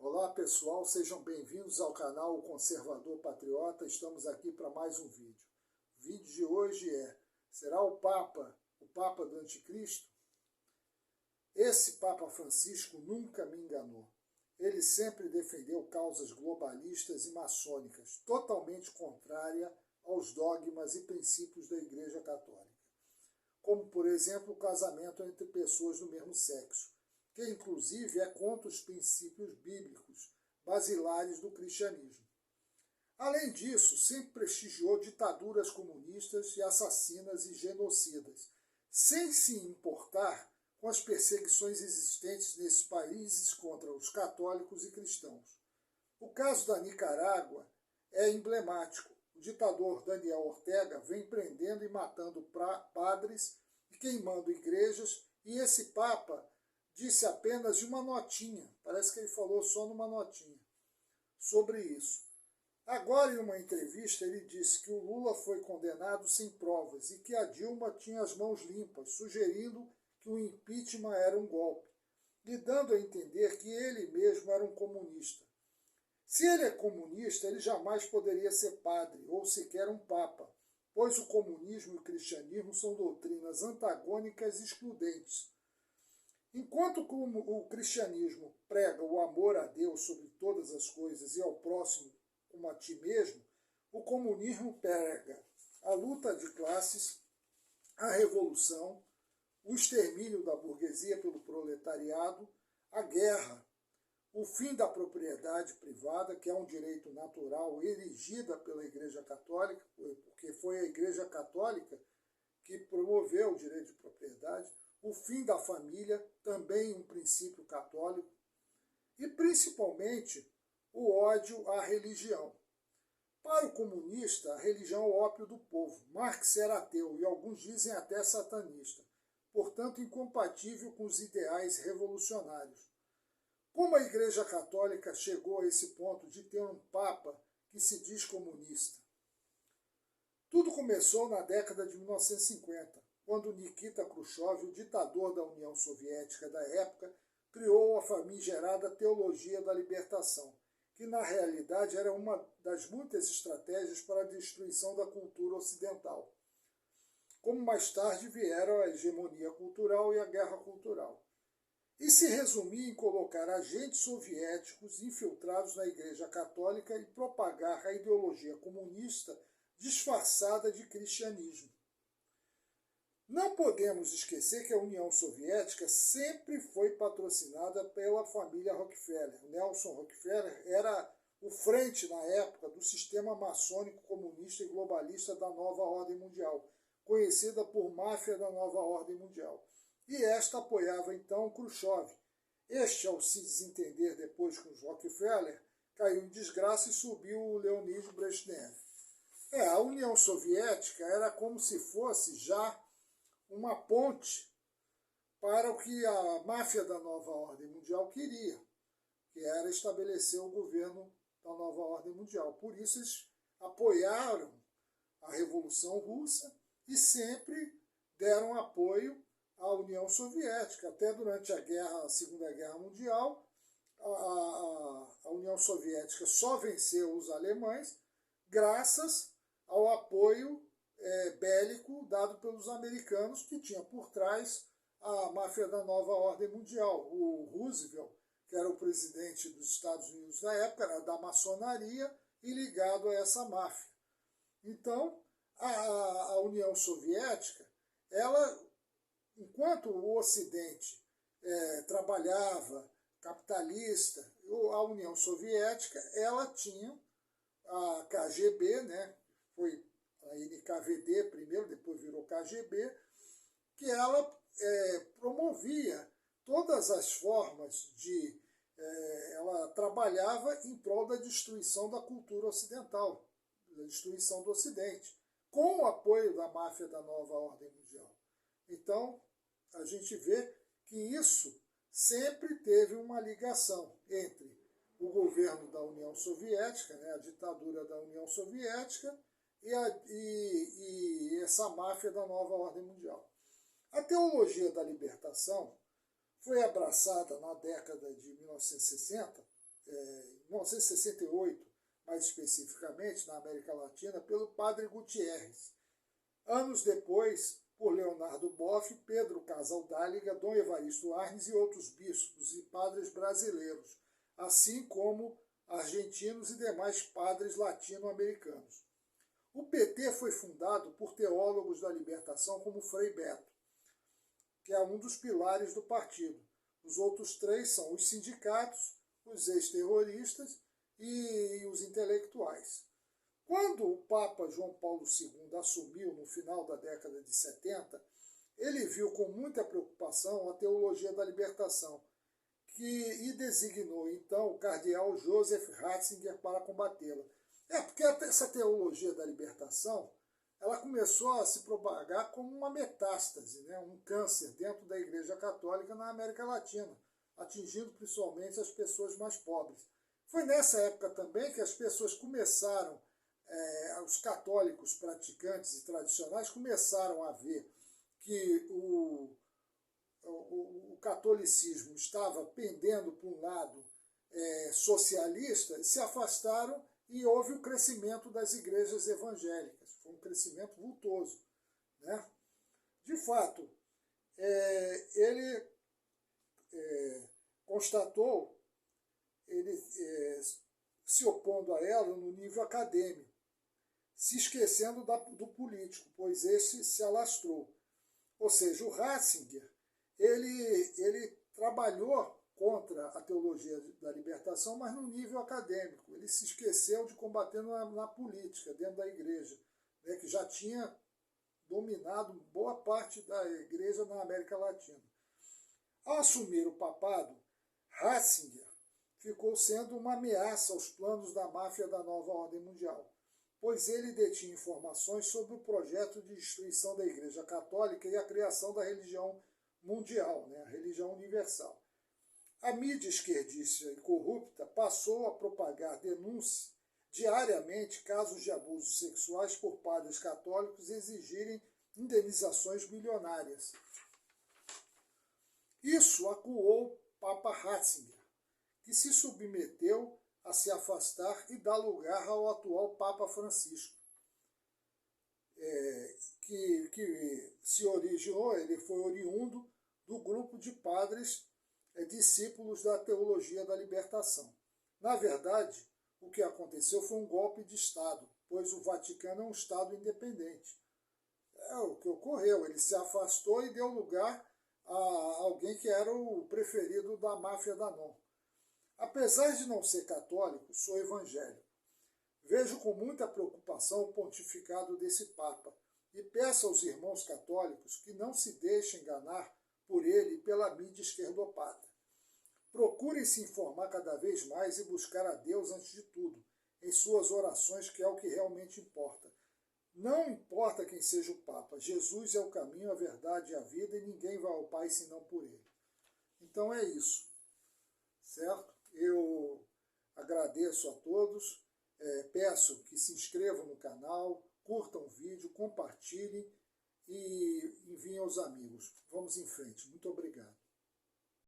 Olá pessoal, sejam bem-vindos ao canal O Conservador Patriota. Estamos aqui para mais um vídeo. O vídeo de hoje será o Papa do Anticristo? Esse Papa Francisco nunca me enganou. Ele sempre defendeu causas globalistas e maçônicas, totalmente contrária aos dogmas e princípios da Igreja Católica. Como, por exemplo, o casamento entre pessoas do mesmo sexo, que inclusive é contra os princípios bíblicos basilares do cristianismo. Além disso, sempre prestigiou ditaduras comunistas e assassinas e genocidas, sem se importar com as perseguições existentes nesses países contra os católicos e cristãos. O caso da Nicarágua é emblemático. O ditador Daniel Ortega vem prendendo e matando padres e queimando igrejas, e esse Papa disse apenas de uma notinha, parece que ele falou só numa notinha, sobre isso. Agora, em uma entrevista, ele disse que o Lula foi condenado sem provas e que a Dilma tinha as mãos limpas, sugerindo que o impeachment era um golpe, e dando a entender que ele mesmo era um comunista. Se ele é comunista, ele jamais poderia ser padre ou sequer um papa, pois o comunismo e o cristianismo são doutrinas antagônicas e excludentes. Enquanto o cristianismo prega o amor a Deus sobre todas as coisas e ao próximo como a ti mesmo, o comunismo prega a luta de classes, a revolução, o extermínio da burguesia pelo proletariado, a guerra, o fim da propriedade privada, que é um direito natural erigida pela Igreja Católica, porque foi a Igreja Católica que promoveu o direito de propriedade, o fim da família, também um princípio católico, e principalmente o ódio à religião. Para o comunista, a religião é o ópio do povo. Marx era ateu e alguns dizem até satanista, portanto incompatível com os ideais revolucionários. Como a Igreja Católica chegou a esse ponto de ter um Papa que se diz comunista? Tudo começou na década de 1950, quando Nikita Khrushchev, o ditador da União Soviética da época, criou a famigerada Teologia da Libertação, que na realidade era uma das muitas estratégias para a destruição da cultura ocidental. Como mais tarde vieram a hegemonia cultural e a guerra cultural. E se resumia em colocar agentes soviéticos infiltrados na Igreja Católica e propagar a ideologia comunista disfarçada de cristianismo. Não podemos esquecer que a União Soviética sempre foi patrocinada pela família Rockefeller. O Nelson Rockefeller era o frente, na época, do sistema maçônico comunista e globalista da Nova Ordem Mundial, conhecida por máfia da Nova Ordem Mundial. E esta apoiava, então, Khrushchev. Este, ao se desentender depois com os Rockefeller, caiu em desgraça e subiu o Leonid Brezhnev. A União Soviética era como se fosse já uma ponte para o que a máfia da Nova Ordem Mundial queria, que era estabelecer o governo da Nova Ordem Mundial. Por isso eles apoiaram a Revolução Russa e sempre deram apoio à União Soviética. Até durante a Segunda Guerra Mundial, a União Soviética só venceu os alemães graças ao apoio bélico dado pelos americanos, que tinha por trás a máfia da Nova Ordem Mundial. O Roosevelt, que era o presidente dos Estados Unidos na época, era da maçonaria e ligado a essa máfia. Então, a União Soviética, ela, enquanto o Ocidente trabalhava capitalista, a União Soviética, ela tinha a KGB, né, foi a NKVD primeiro, depois virou KGB, que ela promovia todas as formas de... ela trabalhava em prol da destruição da cultura ocidental, da destruição do Ocidente, com o apoio da máfia da Nova Ordem Mundial. Então, a gente vê que isso sempre teve uma ligação entre o governo da União Soviética, né, a ditadura da União Soviética, e essa máfia da Nova Ordem Mundial. A Teologia da Libertação foi abraçada na década de 1960 em 1968, mais especificamente na América Latina, pelo padre Gutierrez. Anos depois, por Leonardo Boff, Pedro Casaldáliga, Dom Evaristo Arnes e outros bispos e padres brasileiros, assim como argentinos e demais padres latino-americanos. O PT foi fundado por teólogos da libertação como Frei Beto, que é um dos pilares do partido. Os outros três são os sindicatos, os ex-terroristas e os intelectuais. Quando o Papa João Paulo II assumiu no final da década de 70, ele viu com muita preocupação a teologia da libertação, e designou então o cardeal Joseph Ratzinger para combatê-la. Porque essa teologia da libertação, ela começou a se propagar como uma metástase, né, um câncer dentro da Igreja Católica na América Latina, atingindo principalmente as pessoas mais pobres. Foi nessa época também que as pessoas começaram, os católicos praticantes e tradicionais começaram a ver que o catolicismo estava pendendo para um lado socialista, se afastaram e houve o crescimento das igrejas evangélicas. Foi um crescimento vultoso, né? De fato, ele constatou, ele se opondo a ela no nível acadêmico, se esquecendo do político, pois esse se alastrou. Ou seja, o Ratzinger, ele trabalhou contra a teologia da libertação, mas no nível acadêmico. Ele se esqueceu de combater na política, dentro da igreja, né, que já tinha dominado boa parte da igreja na América Latina. Ao assumir o papado, Ratzinger ficou sendo uma ameaça aos planos da máfia da nova ordem mundial, pois ele detinha informações sobre o projeto de destruição da Igreja Católica e a criação da religião mundial, né, a religião universal. A mídia esquerdista e corrupta passou a propagar denúncias diariamente casos de abusos sexuais por padres católicos e exigirem indenizações milionárias. Isso acuou Papa Ratzinger, que se submeteu a se afastar e dar lugar ao atual Papa Francisco, que se originou, ele foi oriundo do grupo de padres discípulos da teologia da libertação. Na verdade, o que aconteceu foi um golpe de Estado, pois o Vaticano é um Estado independente. É o que ocorreu, ele se afastou e deu lugar a alguém que era o preferido da máfia da NON. Apesar de não ser católico, sou evangélico. Vejo com muita preocupação o pontificado desse Papa e peço aos irmãos católicos que não se deixem enganar por ele e pela mídia esquerdopata. Procurem se informar cada vez mais e buscar a Deus antes de tudo, em suas orações, que é o que realmente importa. Não importa quem seja o Papa, Jesus é o caminho, a verdade e a vida, e ninguém vai ao Pai senão por ele. Então é isso, certo? Eu agradeço a todos, peço que se inscrevam no canal, curtam o vídeo, compartilhem e enviem aos amigos. Vamos em frente. Muito obrigado.